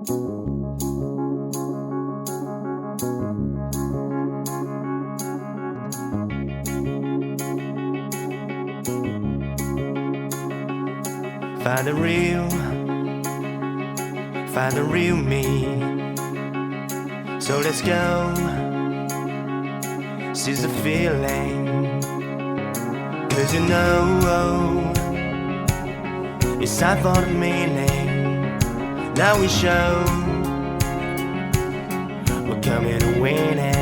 Find the real me. So let's go, seize the feeling. 'Cause you know it's time for the meaning. Now we show we're coming to win it.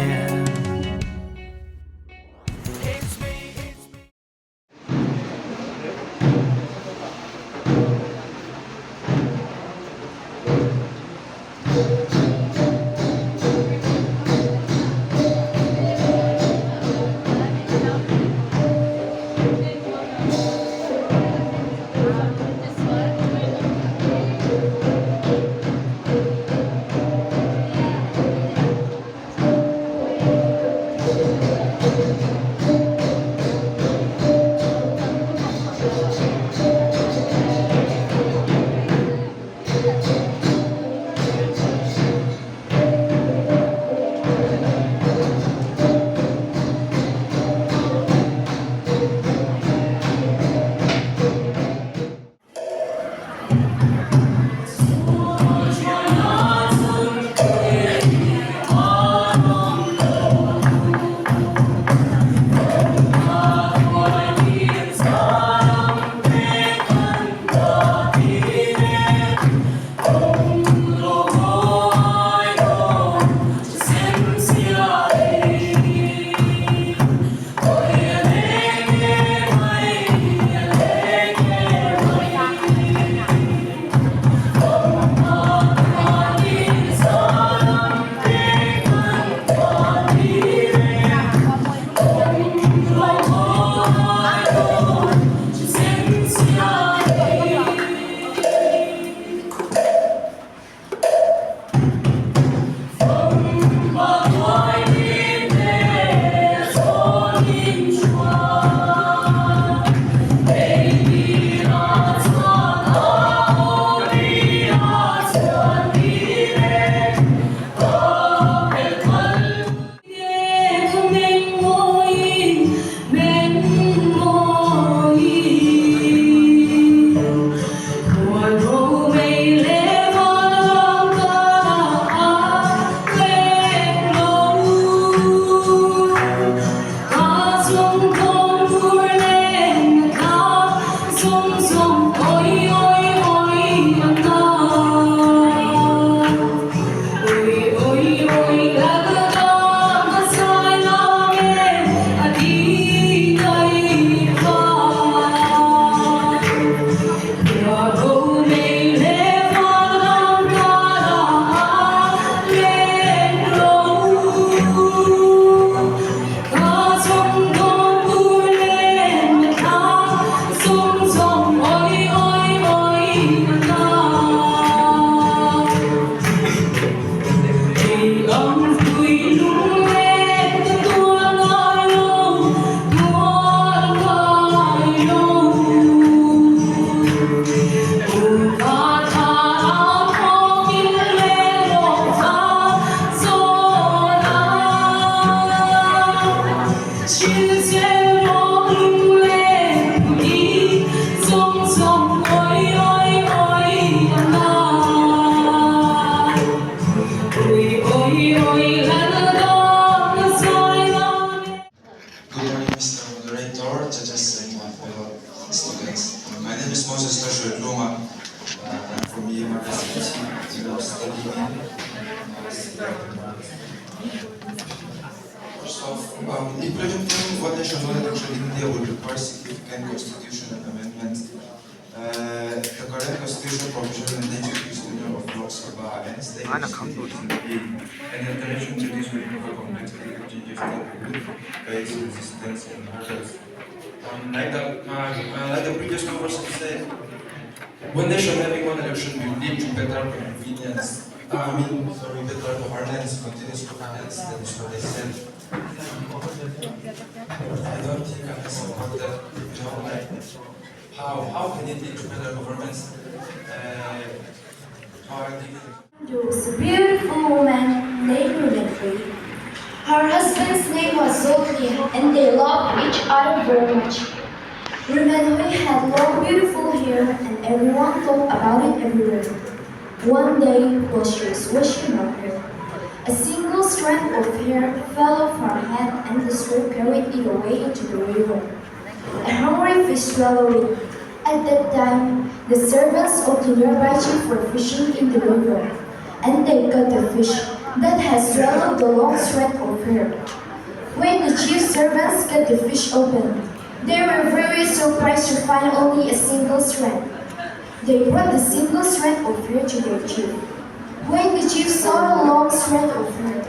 I'm from EMRS studying First off, implementing what national election in India will require significant constitutional amendments. The current constitutional provision endanger the union of Lok Sabha and state and in connection to this will never completely changes that face resistance and hurdles. Like the previous conversation said, when nation having one election will lead to better convenience. Better governance, continuous governance, that is what they said. I don't think I can support that. How can it lead to better governance? How I think very much. Remchân had long, beautiful hair, and everyone thought about it everywhere. One day, while she was washing her hair, a single strand of hair fell off her head, and the stream carried it away into the river. A hungry fish swallowed it. At that time, the servants of the nearby chief were fishing in the river, and they caught the fish that had swallowed the long strand of hair. When the chief's servants cut the fish open, they were very surprised to find only a single strand. They brought the single strand of hair to their chief. When the chief saw the long strand of hair,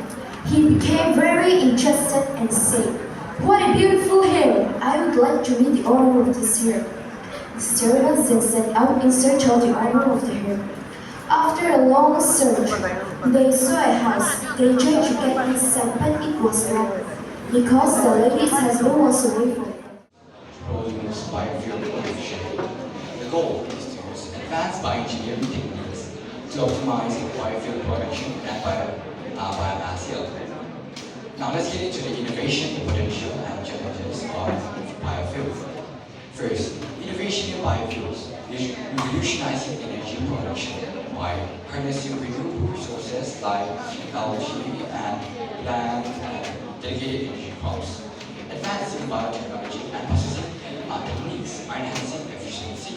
he became very interested and said, "What a beautiful hair! I would like to meet the owner of this hair." The servants then set out in search of the owner of the hair. After a long search, they saw a house. They tried to get inside, but it was locked, because the lady's husband was away from them. Produce biofuel production. The goal is to use advanced bioengineering techniques to optimize biofuel production and biomass yield. Now let's get into the innovation, potential, and challenges of biofuels. First, innovation in biofuels is revolutionizing energy production by harnessing renewable resources like algae and plant and dedicated energy crops. Advancing biotechnology and processing techniques are enhancing efficiency.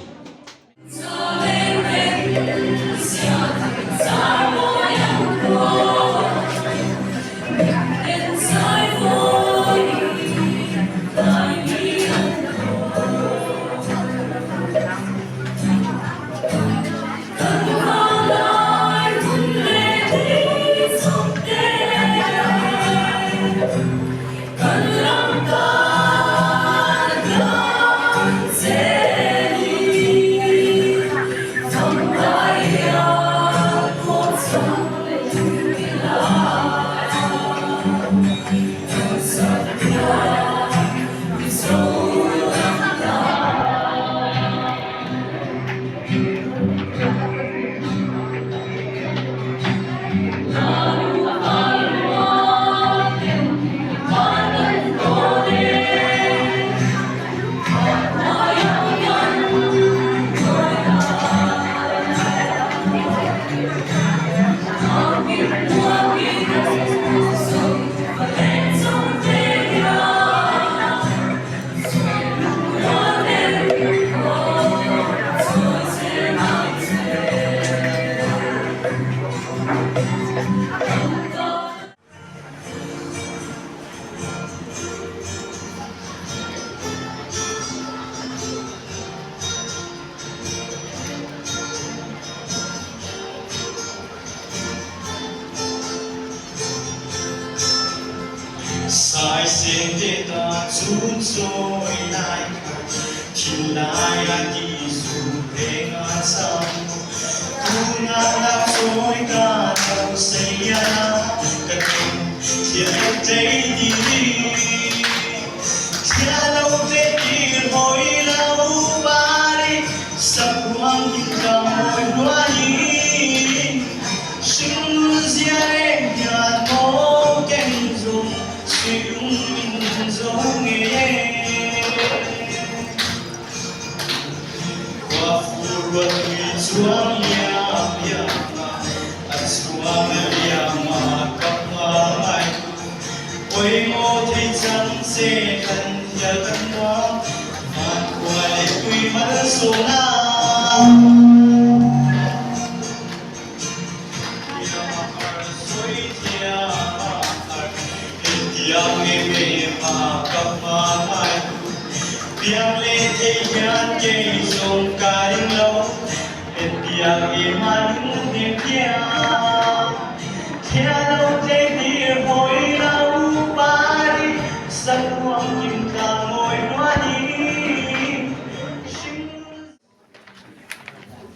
Sai sen te ta chun soi nai Chin nai a ti su pe nga sam Tu nga la soi ka tau sei ya Ka kin tia lo te di Tia lo te di hoi lau bari Sa kuang kin ka moi nuani Shin zia e nyan mo ken zung Qua furwa tui chuang yam yama At suang yama kapma mai Oi mo thei chang se kan ya kan mo Man kwa le tui mal so na Yang me ma kap ma mai Biang le te yan ke song ka ring lo Et biang e man ne pia Tia lo te di hoi lau pari Sa kuang kim ka ngoi nuani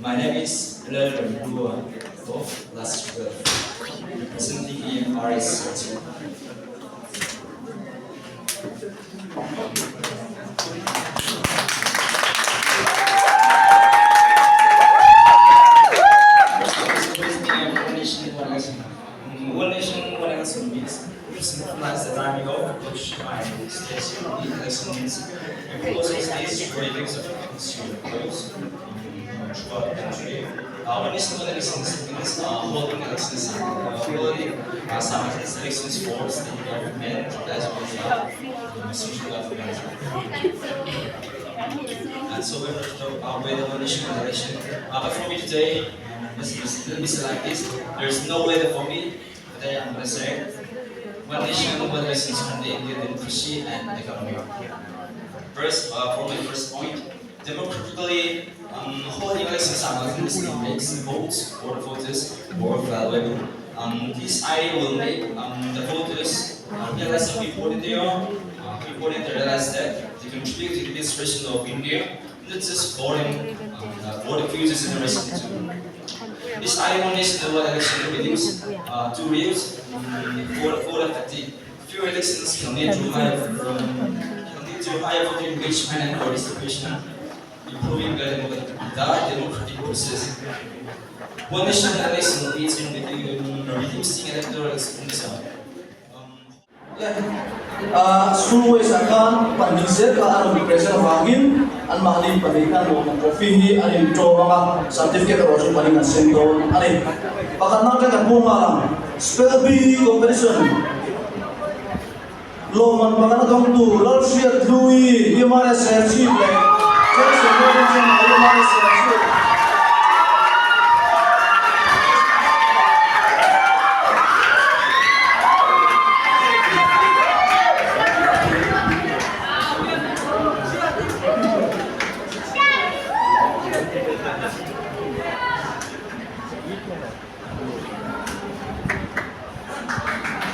My name is Lungleiah of last 12, representing EMRS Serchhip. One nation, one answer means symbolize the timing of which I state lessons Our national elections means holding elections, holding some elections for state government as well as social government. And so we're going to talk about the national election. But for me today, it's a little bit like this. There's no weather for me. Today I'm going to say one nation, one elections from the Indian democracy and economy. First, for my first point, democratically holding elections makes votes for the voters more valuable. This idea will make the voters realize how important they are, important to realize that they contribute to the administration of India, not just for the future generations too. This idea on national election reduce two reels for effective. Fewer elections can lead to higher voter engagement and participation, improving the democratic process. One national election leads in reducing electoral extremism. Sulway akan pandisir ke anu presiden Fahim an mahli pendidikan mau kopi ani coba sertifikat orang paling senton ani bahkan nanti kan malam spell bee competition lo man bahkan kamu tu lalu siap lui EMRS Serchhip EMRS Serchhip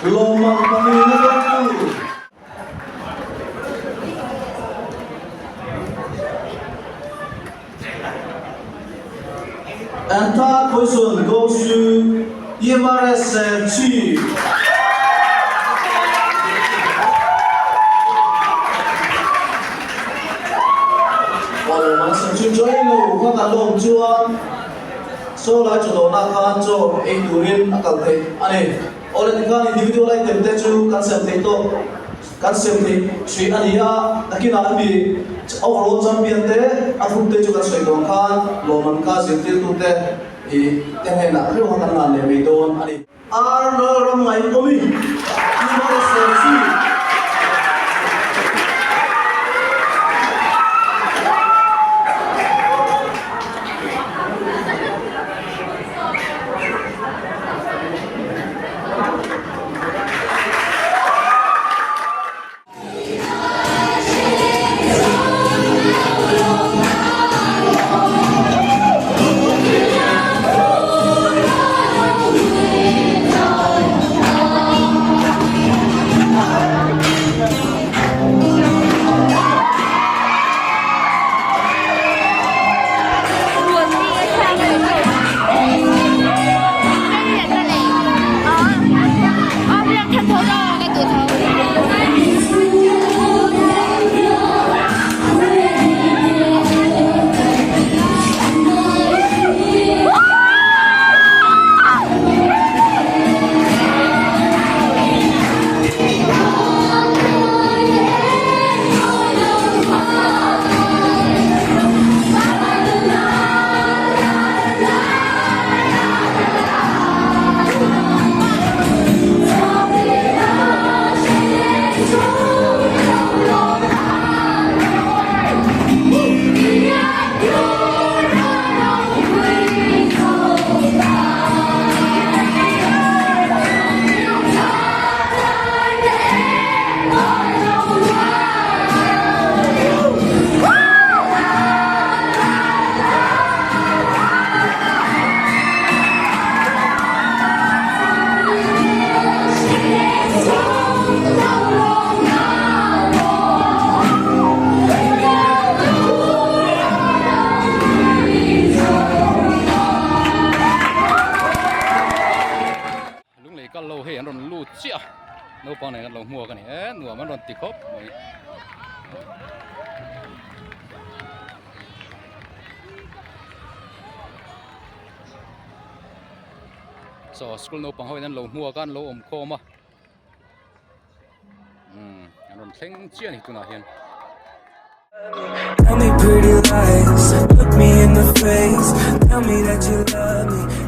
Lomang pahnihna tu. And third question goes to EMRS Serchhip. Kalau masih cuci lu, kau kalau jual, so lah jodoh nak kan jo, durin akal teh, aneh. Oleh dengan individu lain tertentu konsep itu konsep si ania tapi nabi overall champion te aku tertentu konsep itu kan loman kasih itu te tengah nak lu akan nane medon ani orang lain kami ini sesi no pang này lồng mua cái này nửa mà còn tịt khốp so school no pang hoi nan lồng mua kan lo kho ma anh còn thèn chia này tu nào hiền. eyes, look me in the face, tell me that you love me.